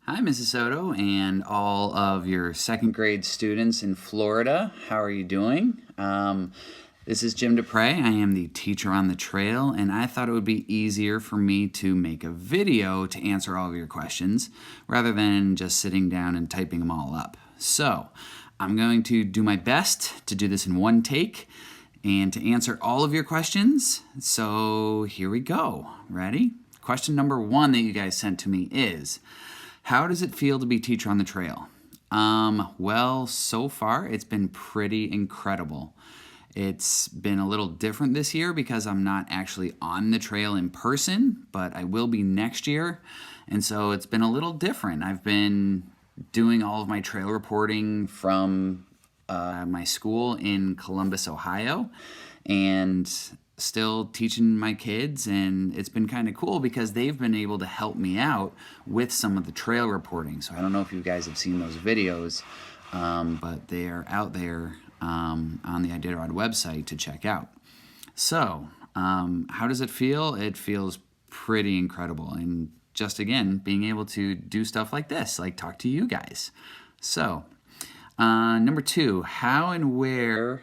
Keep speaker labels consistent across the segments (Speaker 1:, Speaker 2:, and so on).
Speaker 1: Hi, Mrs. Soto, and all of your second grade students in Florida. How are you doing? This is Jim Dupre. I am the teacher on the trail, and I thought it would be easier for me to make a video to answer all of your questions rather than just sitting down and typing them all up. So, I'm going to do my best to do this in one take and to answer all of your questions. So, here we go. Ready? Question number 1 that you guys sent to me is, how does it feel to be teacher on the trail? Well, so far it's been pretty incredible. It's been a little different this year because I'm not actually on the trail in person, but I will be next year. And so it's been a little different. I've been doing all of my trail reporting from my school in Columbus, Ohio, and still teaching my kids, and it's been kind of cool because they've been able to help me out with some of the trail reporting. So I don't know if you guys have seen those videos, but they are out there on the Iditarod website to check out. So how does it feel? It feels pretty incredible, and just again being able to do stuff like this, like talk to you guys. So number 2, how and where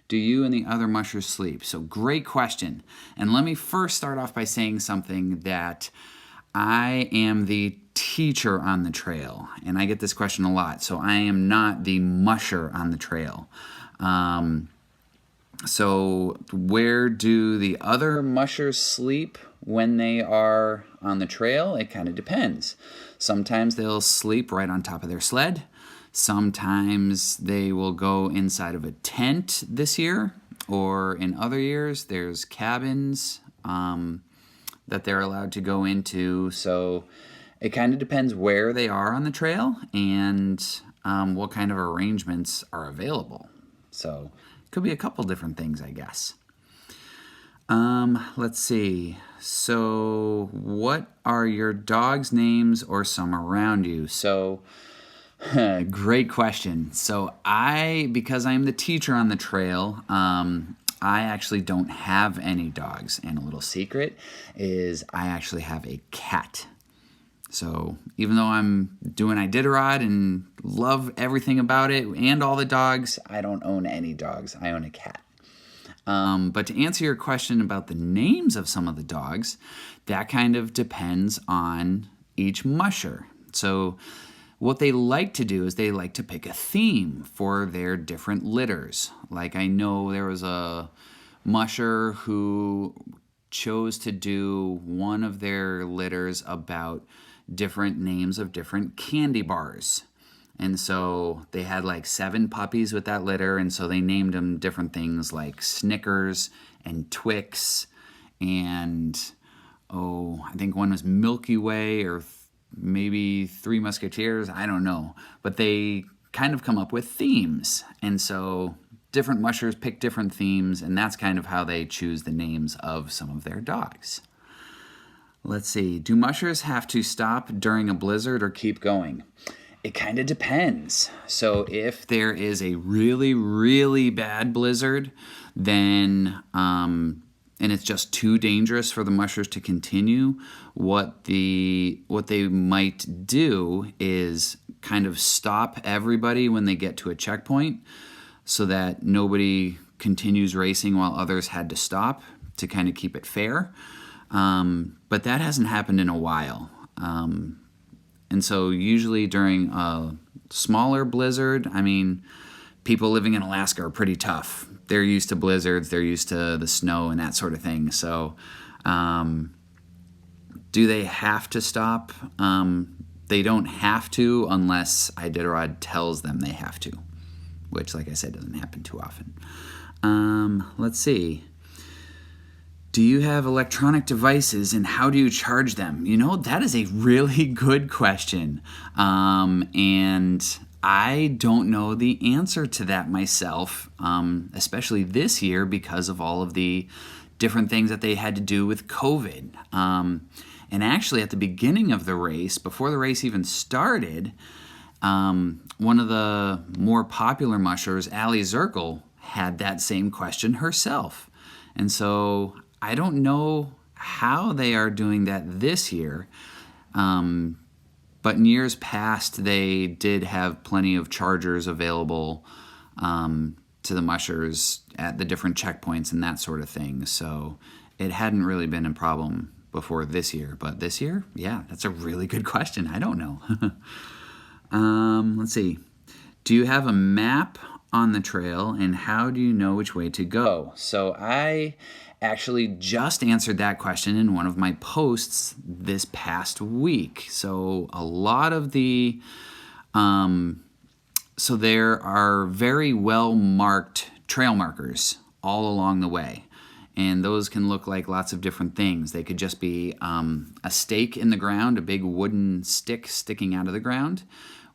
Speaker 1: do you and the other mushers sleep? So great question. And let me first start off by saying something that I am the teacher on the trail, and I get this question a lot. So I am not the musher on the trail. So where do the other mushers sleep when they are on the trail? It kind of depends. Sometimes they'll sleep right on top of their sled. Sometimes they will go inside of a tent this year, or in other years there's cabins that they're allowed to go into. So it kind of depends where they are on the trail and what kind of arrangements are available. So it could be a couple different things, I guess. Let's see. So what are your dogs' names or some around you? So great question. So because I'm the teacher on the trail, I actually don't have any dogs. And a little secret is I actually have a cat. So even though I'm doing Iditarod and love everything about it and all the dogs, I don't own any dogs. I own a cat. But to answer your question about the names of some of the dogs, that kind of depends on each musher. So what they like to do is they like to pick a theme for their different litters. Like I know there was a musher who chose to do one of their litters about different names of different candy bars. And so they had like 7 puppies with that litter, and so they named them different things like Snickers and Twix, and I think one was Milky Way or maybe 3 Musketeers, I don't know. But they kind of come up with themes. And so different mushers pick different themes, and that's kind of how they choose the names of some of their dogs. Let's see. Do mushers have to stop during a blizzard or keep going? It kind of depends. So if there is a really, really bad blizzard, then and it's just too dangerous for the mushers to continue, what they might do is kind of stop everybody when they get to a checkpoint so that nobody continues racing while others had to stop to kind of keep it fair. But that hasn't happened in a while. And so usually during a smaller blizzard, I mean, people living in Alaska are pretty tough. They're used to blizzards, they're used to the snow and that sort of thing. So do they have to stop? They don't have to unless Iditarod tells them they have to, which, like I said, doesn't happen too often. Let's see. Do you have electronic devices, and how do you charge them? You know, that is a really good question. And I don't know the answer to that myself, especially this year because of all of the different things that they had to do with COVID. And actually at the beginning of the race, before the race even started, one of the more popular mushers, Allie Zirkle, had that same question herself. And so I don't know how they are doing that this year. But in years past, they did have plenty of chargers available to the mushers at the different checkpoints and that sort of thing. So it hadn't really been a problem before this year. But this year, yeah, that's a really good question. I don't know. Let's see. Do you have a map on the trail, and how do you know which way to go? So I actually just answered that question in one of my posts this past week. So a lot of the so there are very well marked trail markers all along the way, and those can look like lots of different things. They could just be a stake in the ground, a big wooden stick sticking out of the ground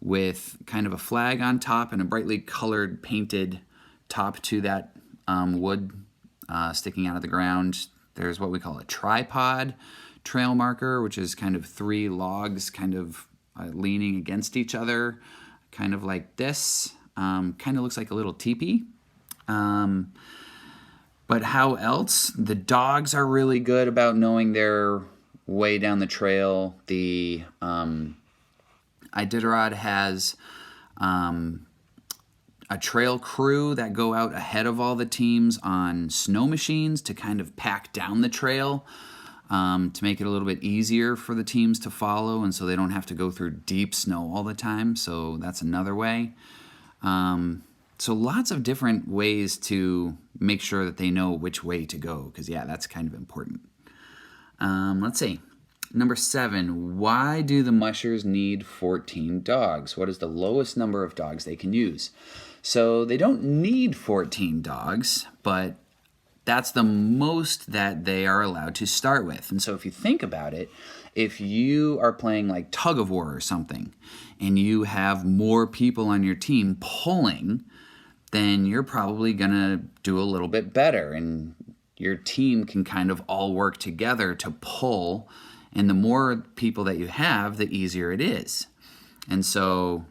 Speaker 1: with kind of a flag on top and a brightly colored painted top to that wood sticking out of the ground. There's what we call a tripod trail marker, which is kind of 3 logs kind of leaning against each other, kind of like this. Kind of looks like a little teepee. But how else? The dogs are really good about knowing their way down the trail. The Iditarod has a trail crew that go out ahead of all the teams on snow machines to kind of pack down the trail to make it a little bit easier for the teams to follow, and so they don't have to go through deep snow all the time. So that's another way. So lots of different ways to make sure that they know which way to go, because yeah, that's kind of important. Let's see. Number 7, why do the mushers need 14 dogs? What is the lowest number of dogs they can use? So they don't need 14 dogs, but that's the most that they are allowed to start with. And so if you think about it, if you are playing like tug of war or something, and you have more people on your team pulling, then you're probably going to do a little bit better, and your team can kind of all work together to pull, and the more people that you have, the easier it is. And so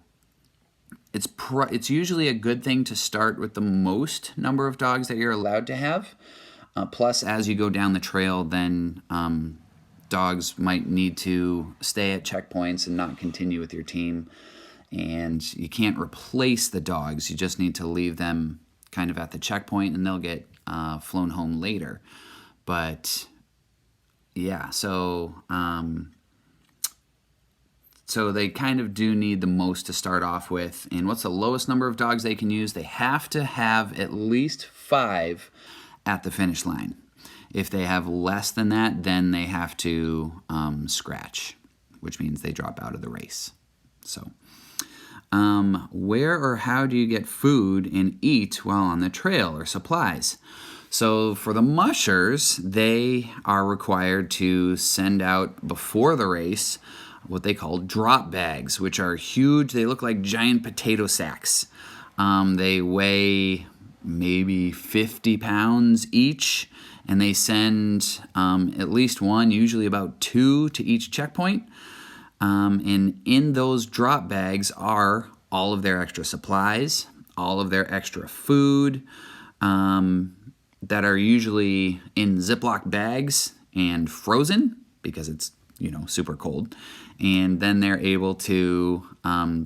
Speaker 1: it's usually a good thing to start with the most number of dogs that you're allowed to have. Plus, as you go down the trail, then dogs might need to stay at checkpoints and not continue with your team. And you can't replace the dogs. You just need to leave them kind of at the checkpoint, and they'll get flown home later. But yeah, so they kind of do need the most to start off with. And what's the lowest number of dogs they can use? They have to have at least 5 at the finish line. If they have less than that, then they have to scratch, which means they drop out of the race. So where or how do you get food and eat while on the trail, or supplies? So for the mushers, they are required to send out before the race what they call drop bags, which are huge. They look like giant potato sacks. They weigh maybe 50 pounds each, and they send at least one, usually about 2 to each checkpoint. And in those drop bags are all of their extra supplies, all of their extra food, that are usually in Ziploc bags and frozen because it's, super cold. And then they're able to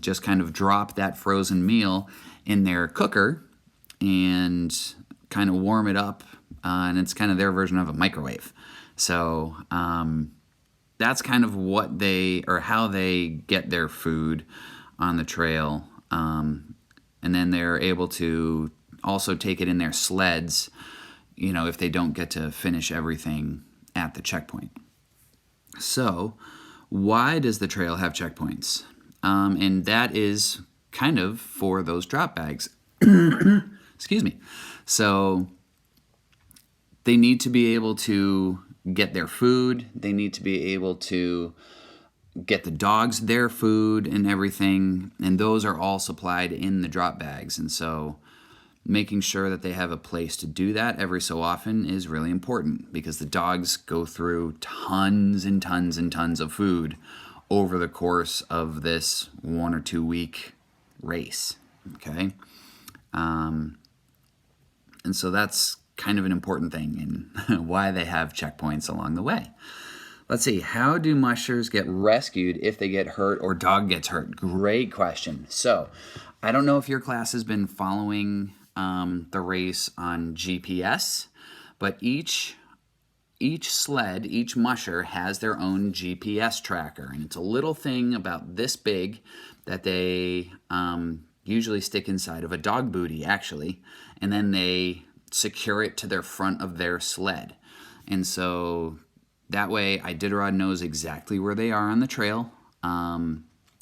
Speaker 1: just kind of drop that frozen meal in their cooker and kind of warm it up. And it's kind of their version of a microwave. So that's kind of how they get their food on the trail. And then they're able to also take it in their sleds, if they don't get to finish everything at the checkpoint. So why does the trail have checkpoints? And that is kind of for those drop bags. Excuse me. So they need to be able to get their food. They need to be able to get the dogs their food and everything. And those are all supplied in the drop bags. And so making sure that they have a place to do that every so often is really important, because the dogs go through tons and tons and tons of food over the course of this 1 or 2 week race. Okay. And so that's kind of an important thing and why they have checkpoints along the way. Let's see. How do mushers get rescued if they get hurt or dog gets hurt? Great question. So, I don't know if your class has been following the race on GPS, but each sled, each musher has their own GPS tracker, and it's a little thing about this big that they usually stick inside of a dog booty, actually, and then they secure it to their front of their sled. And so that way Iditarod knows exactly where they are on the trail.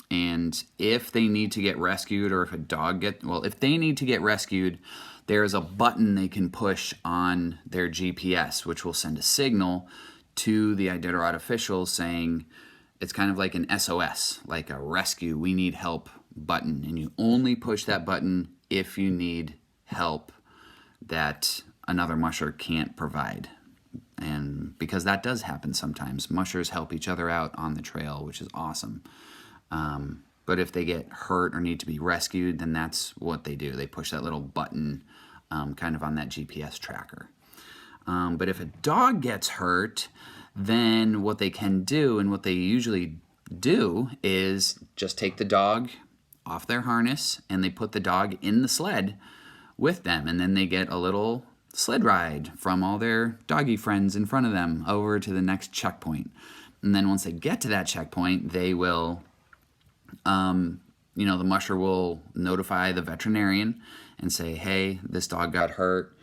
Speaker 1: And if they need to get rescued, or if if they need to get rescued, there's a button they can push on their GPS, which will send a signal to the Iditarod officials saying, it's kind of like an SOS, like a rescue, we need help button. And you only push that button if you need help that another musher can't provide. And because that does happen sometimes, mushers help each other out on the trail, which is awesome. But if they get hurt or need to be rescued, then that's what they do. They push that little button kind of on that GPS tracker. But if a dog gets hurt, then what they can do, and what they usually do, is just take the dog off their harness and they put the dog in the sled with them, and then they get a little sled ride from all their doggy friends in front of them over to the next checkpoint. And then once they get to that checkpoint, they will, the musher will notify the veterinarian and say, hey, this dog got hurt,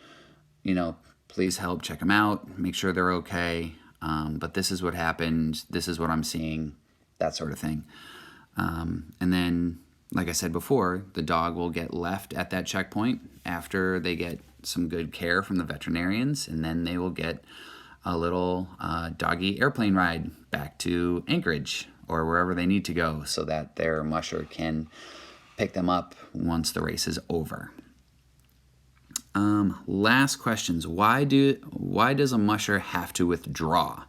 Speaker 1: please help check them out, make sure they're okay, but this is what happened, this is what I'm seeing, that sort of thing. And then, like I said before, the dog will get left at that checkpoint after they get some good care from the veterinarians, and then they will get a little doggy airplane ride back to Anchorage or wherever they need to go, so that their musher can pick them up once the race is over. Last questions. Why does a musher have to withdraw?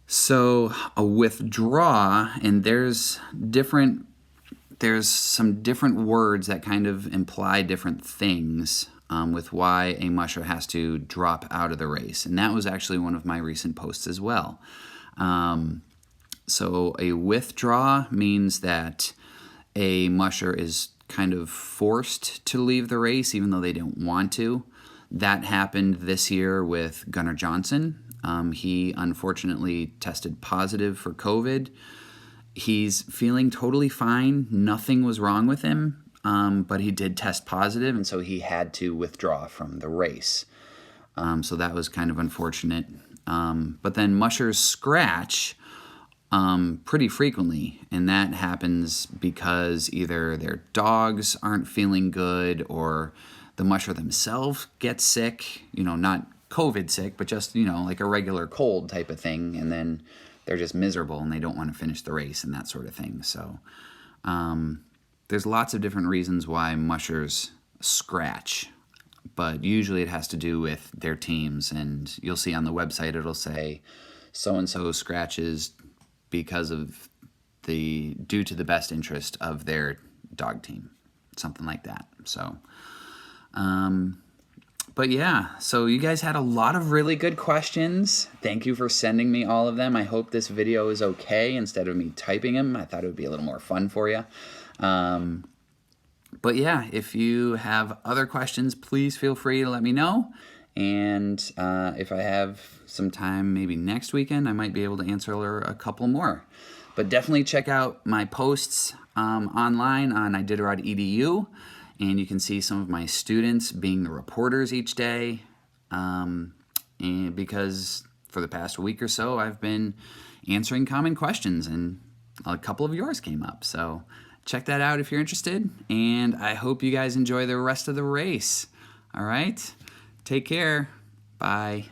Speaker 1: So a withdraw, and there's some different words that kind of imply different things with why a musher has to drop out of the race. And that was actually one of my recent posts as well. So a withdraw means that a musher is kind of forced to leave the race even though they don't want to. That happened this year with Gunnar Johnson. He unfortunately tested positive for COVID. He's feeling totally fine. Nothing was wrong with him, but he did test positive, and so he had to withdraw from the race. So that was kind of unfortunate. But then mushers scratch pretty frequently, and that happens because either their dogs aren't feeling good, or the musher themselves gets sick, not COVID sick, but just, like a regular cold type of thing, and then they're just miserable and they don't want to finish the race and that sort of thing. So there's lots of different reasons why mushers scratch, but usually it has to do with their teams, and you'll see on the website it'll say so-and-so scratches because of due to the best interest of their dog team, something like that. So but yeah, so you guys had a lot of really good questions. Thank you for sending me all of them. I hope this video is okay instead of me typing them. I thought it would be a little more fun for you. But yeah, if you have other questions, please feel free to let me know. And if I have some time, maybe next weekend, I might be able to answer a couple more. But definitely check out my posts online on Iditarod EDU. And you can see some of my students being the reporters each day. And because for the past week or so, I've been answering common questions, and a couple of yours came up. So check that out if you're interested. And I hope you guys enjoy the rest of the race. All right? Take care. Bye.